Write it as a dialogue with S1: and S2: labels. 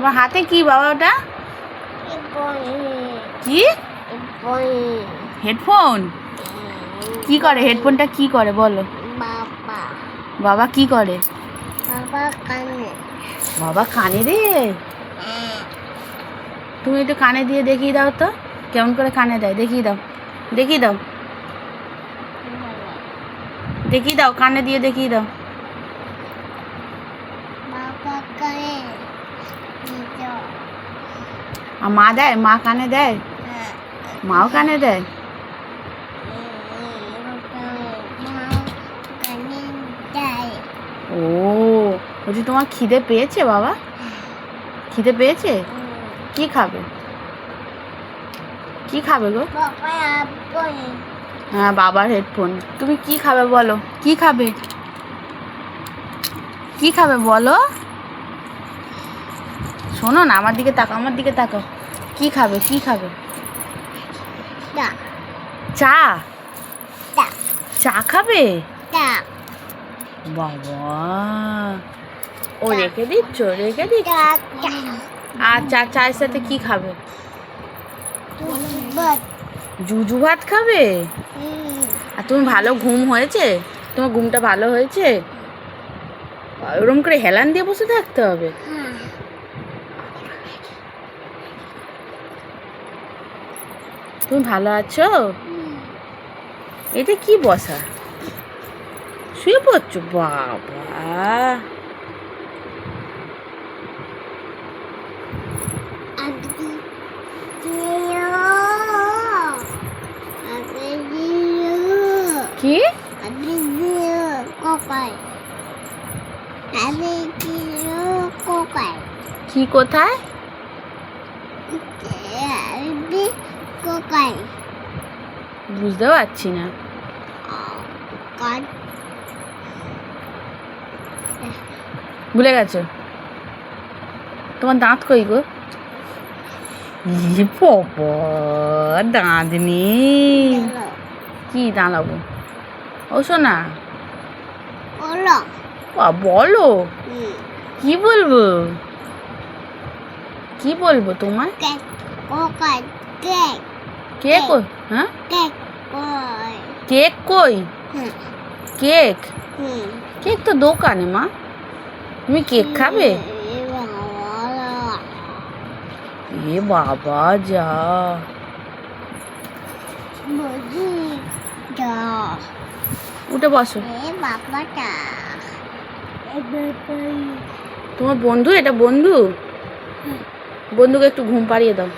S1: তোমার হাতে কি বাবা ওটা? কি হেডফোন? কি করে হেডফোনটা? কি করে বলো? বাবা কি করে? বাবা কানে রে। তুমি একটু কানে দিয়ে দেখিয়ে দাও তো, কেমন করে কানে দেয়, দেখিয়ে দাও, দেখিয়ে দাও, দেখিয়ে দাও, কানে দিয়ে দেখিয়ে দাও। আর মা দেয়? মা কানে দেয়? মাও কানে দেয়? ও বলছি তোমার খিদে পেয়েছে বাবা? খিদে পেয়েছে? কি খাবে? কি খাবে গো? হ্যাঁ বাবার হেডফোন। তুমি কি খাবে বলো? কি খাবে? কি খাবে বলো? শোনো না, আমার দিকে তাকাও, আমার দিকে তাকাও। কি খাবে? কি খাবে? চা? চা খাবে? বাবা ও রেখে দিচ্ছ, রেখে দিচ্ছ। আর চায়ের সাথে কি খাবে? জুজু ভাত খাবে? আর তুমি ভালো ঘুম হয়েছে? তোমার ঘুমটা ভালো হয়েছে? ওরকম করে হেলান দিয়ে বসে থাকতে হবে? তুমি ভালো আছো? এটা কি বসা? শুয়ে পড়ছো? বাবা কি কি কোথায়? বুঝতে পারছি না। ভুলে গেছো? তোমার দাঁত কই গো? বাবা দাঁত নেই? কি দাঁড়াবো? ও শোনা বলো, কি বলবো? কি বলবো তোমায়? কেক? হ্যাঁ কেক কই? কেক? কেক তো দোকানে মা। তুমি কেক খাবে? এ বাবা যা। উঠে বসো। তোমার বন্ধু? এটা বন্ধু? বন্ধুকে একটু ঘুম পাড়িয়ে দাও।